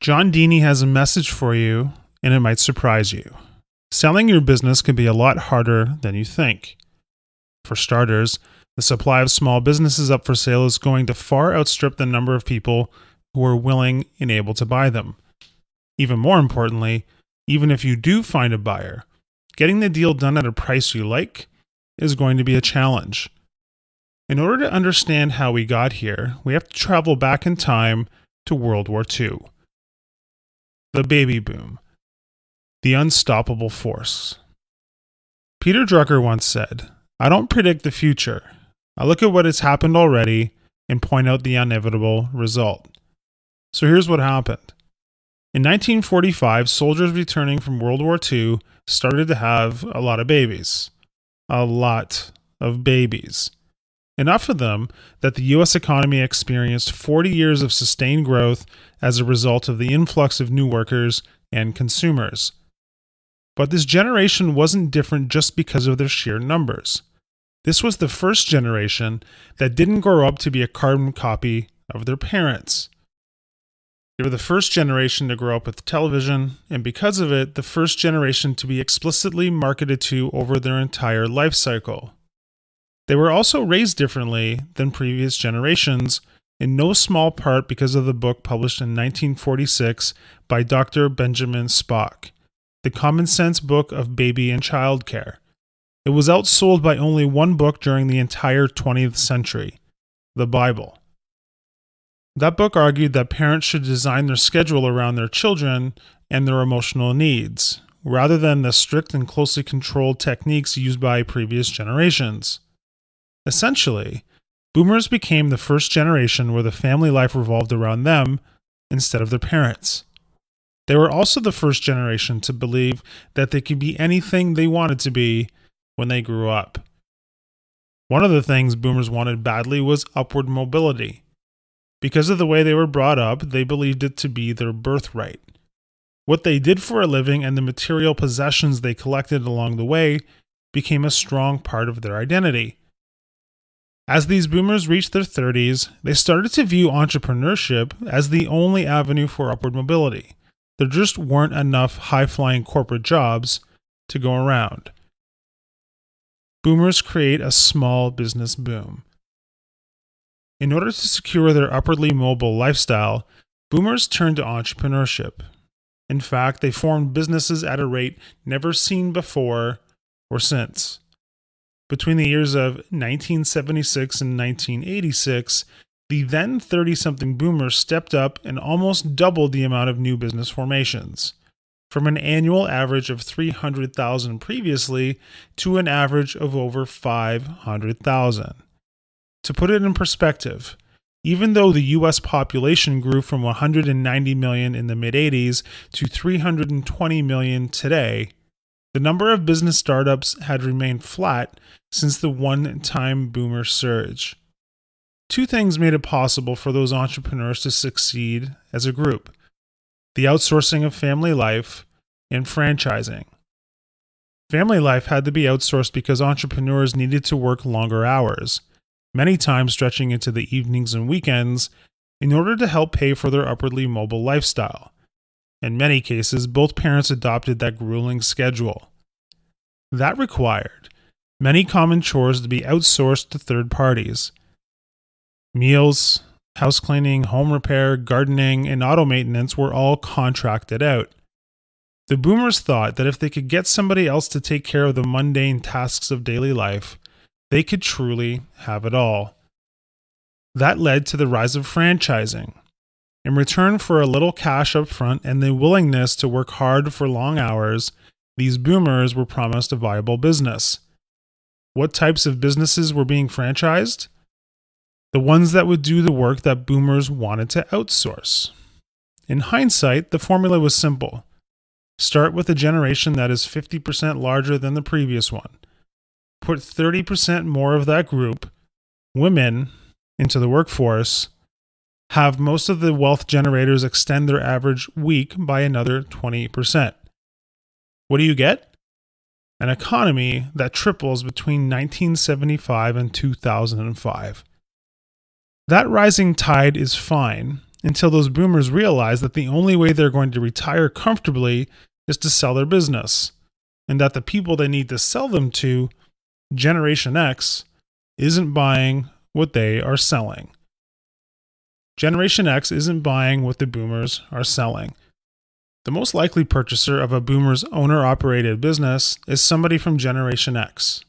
John Dini has a message for you, and it might surprise you. Selling your business can be a lot harder than you think. For starters, the supply of small businesses up for sale is going to far outstrip the number of people who are willing and able to buy them. Even more importantly, even if you do find a buyer, getting the deal done at a price you like is going to be a challenge. In order to understand how we got here, we have to travel back in time to World War II. The baby boom. The unstoppable force. Peter Drucker once said, "I don't predict the future. I look at what has happened already and point out the inevitable result." So here's what happened. In 1945, soldiers returning from World War II started to have a lot of babies. A lot of babies. Enough of them that the U.S. economy experienced 40 years of sustained growth as a result of the influx of new workers and consumers. But this generation wasn't different just because of their sheer numbers. This was the first generation that didn't grow up to be a carbon copy of their parents. They were the first generation to grow up with television, and because of it, the first generation to be explicitly marketed to over their entire life cycle. They were also raised differently than previous generations, in no small part because of the book published in 1946 by Dr. Benjamin Spock, The Common Sense Book of Baby and Child Care. It was outsold by only one book during the entire 20th century, the Bible. That book argued that parents should design their schedule around their children and their emotional needs, rather than the strict and closely controlled techniques used by previous generations. Essentially, boomers became the first generation where the family life revolved around them instead of their parents. They were also the first generation to believe that they could be anything they wanted to be when they grew up. One of the things boomers wanted badly was upward mobility. Because of the way they were brought up, they believed it to be their birthright. What they did for a living and the material possessions they collected along the way became a strong part of their identity. As these boomers reached their 30s, they started to view entrepreneurship as the only avenue for upward mobility. There just weren't enough high-flying corporate jobs to go around. Boomers create a small business boom. In order to secure their upwardly mobile lifestyle, boomers turned to entrepreneurship. In fact, they formed businesses at a rate never seen before or since. Between the years of 1976 and 1986, the then 30-something boomers stepped up and almost doubled the amount of new business formations, from an annual average of 300,000 previously to an average of over 500,000. To put it in perspective, even though the U.S. population grew from 190 million in the mid-80s to 320 million today, the number of business startups had remained flat since the one-time boomer surge. Two things made it possible for those entrepreneurs to succeed as a group: the outsourcing of family life and franchising. Family life had to be outsourced because entrepreneurs needed to work longer hours, many times stretching into the evenings and weekends, in order to help pay for their upwardly mobile lifestyle. In many cases, both parents adopted that grueling schedule. That required many common chores to be outsourced to third parties. Meals, house cleaning, home repair, gardening, and auto maintenance were all contracted out. The boomers thought that if they could get somebody else to take care of the mundane tasks of daily life, they could truly have it all. That led to the rise of franchising. In return for a little cash up front and the willingness to work hard for long hours, these boomers were promised a viable business. What types of businesses were being franchised? The ones that would do the work that boomers wanted to outsource. In hindsight, the formula was simple. Start with a generation that is 50% larger than the previous one. Put 30% more of that group, women, into the workforce. Have most of the wealth generators extend their average week by another 20%. What do you get? An economy that triples between 1975 and 2005. That rising tide is fine, until those boomers realize that the only way they're going to retire comfortably is to sell their business, and that the people they need to sell them to, Generation X, isn't buying what they are selling. Generation X isn't buying what the boomers are selling. The most likely purchaser of a boomer's owner-operated business is somebody from Generation X.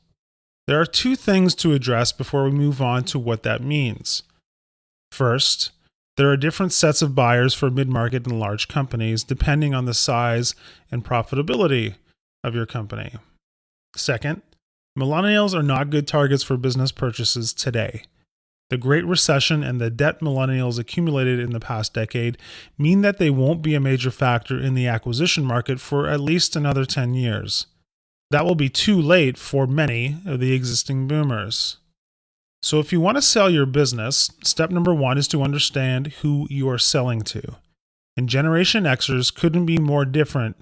There are two things to address before we move on to what that means. First, there are different sets of buyers for mid-market and large companies depending on the size and profitability of your company. Second, millennials are not good targets for business purchases today. The Great Recession and the debt millennials accumulated in the past decade mean that they won't be a major factor in the acquisition market for at least another 10 years. That will be too late for many of the existing boomers. So if you want to sell your business, step number one is to understand who you are selling to. And Generation Xers couldn't be more different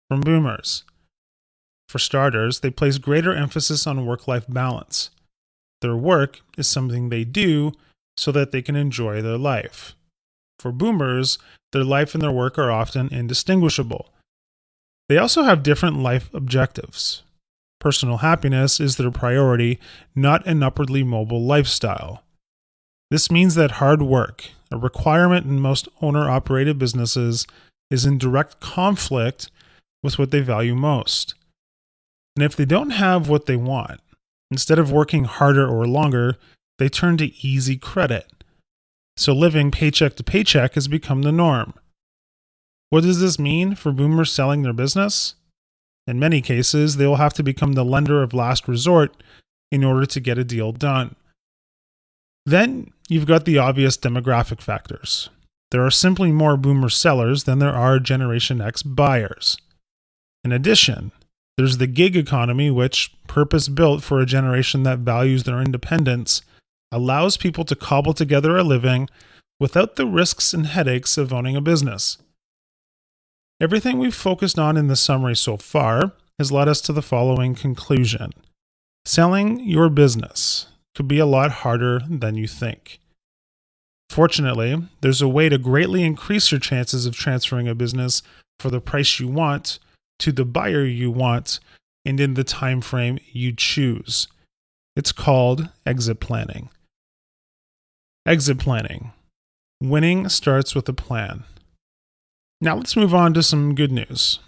from boomers. For starters, they place greater emphasis on work-life balance. Their work is something they do so that they can enjoy their life. For boomers, their life and their work are often indistinguishable. They also have different life objectives. Personal happiness is their priority, not an upwardly mobile lifestyle. This means that hard work, a requirement in most owner-operated businesses, is in direct conflict with what they value most. And if they don't have what they want, instead of working harder or longer, they turn to easy credit. So living paycheck to paycheck has become the norm. What does this mean for boomers selling their business? In many cases, they will have to become the lender of last resort in order to get a deal done. Then you've got the obvious demographic factors. There are simply more boomer sellers than there are Generation X buyers. In addition, there's the gig economy, which, purpose-built for a generation that values their independence, allows people to cobble together a living without the risks and headaches of owning a business. Everything we've focused on in the summary so far has led us to the following conclusion. Selling your business could be a lot harder than you think. Fortunately, there's a way to greatly increase your chances of transferring a business for the price you want to the buyer you want and in the time frame you choose. It's called exit planning. Exit planning. Winning starts with a plan. Now let's move on to some good news.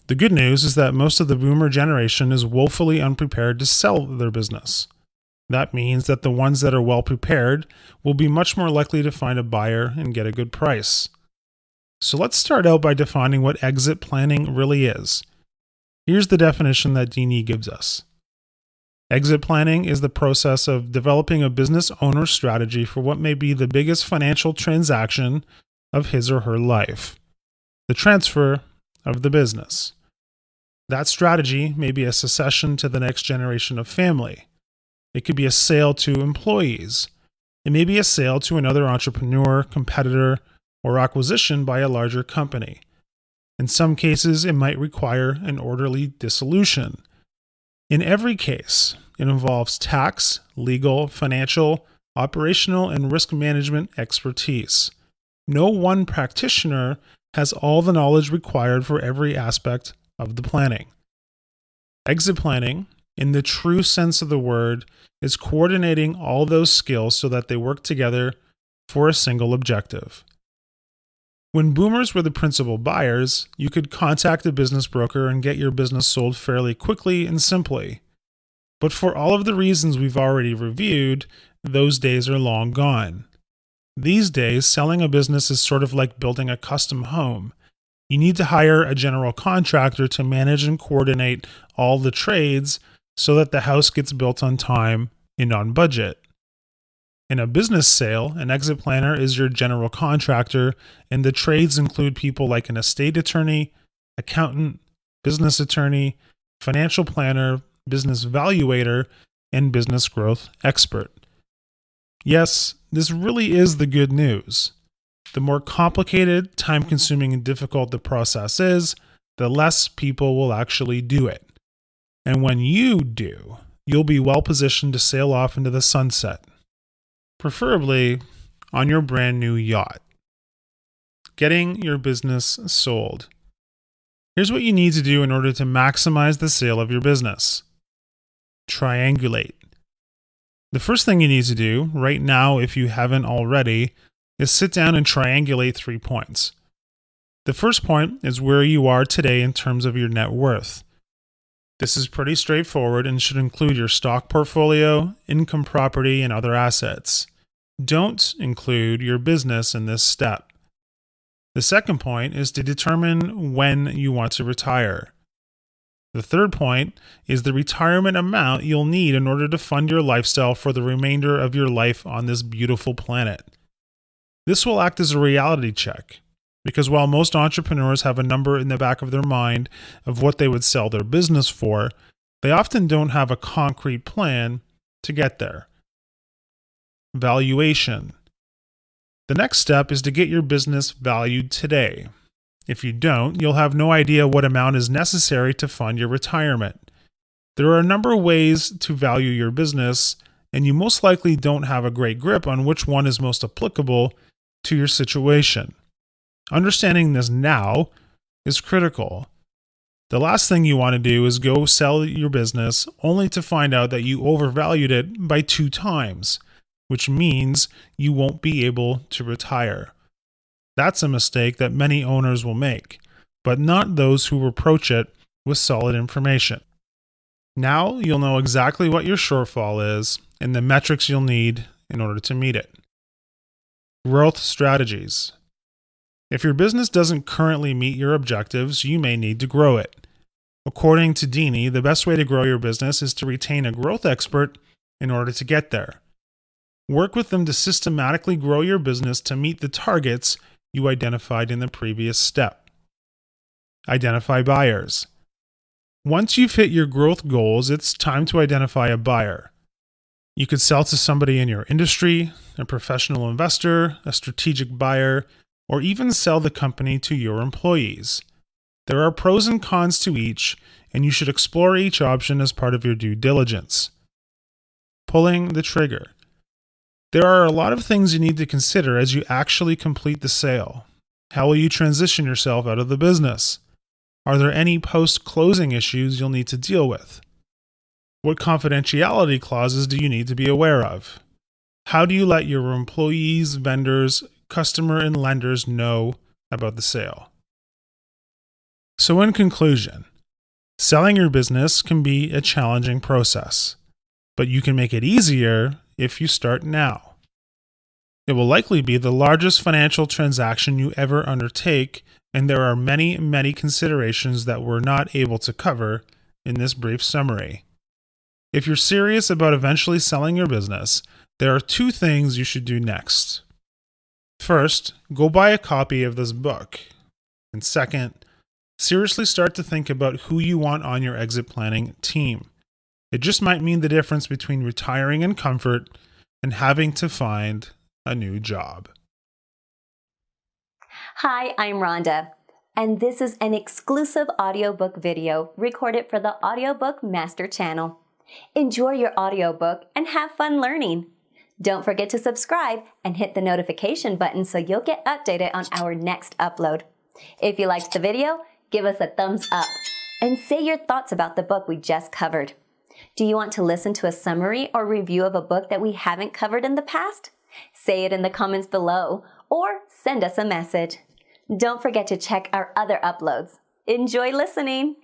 The good news is that most of the boomer generation is woefully unprepared to sell their business. That means that the ones that are well prepared will be much more likely to find a buyer and get a good price. So let's start out by defining what exit planning really is. Here's the definition that Dini gives us. Exit planning is the process of developing a business owner's strategy for what may be the biggest financial transaction of his or her life. The transfer of the business. That strategy may be a succession to the next generation of family. It could be a sale to employees. It may be a sale to another entrepreneur, competitor, or acquisition by a larger company. In some cases, it might require an orderly dissolution. In every case, it involves tax, legal, financial, operational, and risk management expertise. No one practitioner has all the knowledge required for every aspect of the planning. Exit planning, in the true sense of the word, is coordinating all those skills so that they work together for a single objective. When boomers were the principal buyers, you could contact a business broker and get your business sold fairly quickly and simply. But for all of the reasons we've already reviewed, those days are long gone. These days, selling a business is sort of like building a custom home. You need to hire a general contractor to manage and coordinate all the trades so that the house gets built on time and on budget. In a business sale, an exit planner is your general contractor, and the trades include people like an estate attorney, accountant, business attorney, financial planner, business valuator, and business growth expert. Yes, this really is the good news. The more complicated, time-consuming, and difficult the process is, the less people will actually do it. And when you do, you'll be well positioned to sail off into the sunset, preferably on your brand new yacht. getting your business sold. Here's what you need to do in order to maximize the sale of your business. Triangulate. The first thing you need to do right now, if you haven't already, is sit down and triangulate 3 points. The first point is where you are today in terms of your net worth. This is pretty straightforward and should include your stock portfolio, income property, and other assets. Don't include your business in this step. The second point is to determine when you want to retire. The third point is the retirement amount you'll need in order to fund your lifestyle for the remainder of your life on this beautiful planet. This will act as a reality check, because while most entrepreneurs have a number in the back of their mind of what they would sell their business for, they often don't have a concrete plan to get there. Valuation. The next step is to get your business valued today. If you don't, you'll have no idea what amount is necessary to fund your retirement. There are a number of ways to value your business, and you most likely don't have a great grip on which one is most applicable to your situation. Understanding this now is critical. The last thing you want to do is go sell your business only to find out that you overvalued it by 2 times, which means you won't be able to retire. That's a mistake that many owners will make, but not those who approach it with solid information. Now you'll know exactly what your shortfall is and the metrics you'll need in order to meet it. Growth strategies. If your business doesn't currently meet your objectives, you may need to grow it. According to Dini, the best way to grow your business is to retain a growth expert in order to get there. Work with them to systematically grow your business to meet the targets you identified in the previous step. Identify buyers. Once you've hit your growth goals, it's time to identify a buyer. You could sell to somebody in your industry, a professional investor, a strategic buyer, or even sell the company to your employees. There are pros and cons to each, and you should explore each option as part of your due diligence. Pulling the trigger. There are a lot of things you need to consider as you actually complete the sale. How will you transition yourself out of the business? Are there any post-closing issues you'll need to deal with? What confidentiality clauses do you need to be aware of? How do you let your employees, vendors, customer, and lenders know about the sale? So in conclusion, selling your business can be a challenging process, but you can make it easier if you start now. It will likely be the largest financial transaction you ever undertake, and there are many, many considerations that we're not able to cover in this brief summary. If you're serious about eventually selling your business, there are 2 things you should do next. First, go buy a copy of this book. And second, seriously start to think about who you want on your exit planning team. It just might mean the difference between retiring in comfort and having to find a new job. Hi, I'm Rhonda, and this is an exclusive audiobook video recorded for the Audiobook Master channel. Enjoy your audiobook and have fun learning. Don't forget to subscribe and hit the notification button so you'll get updated on our next upload. If you liked the video, give us a thumbs up and say your thoughts about the book we just covered. Do you want to listen to a summary or review of a book that we haven't covered in the past? Say it in the comments below or send us a message. Don't forget to check our other uploads. Enjoy listening!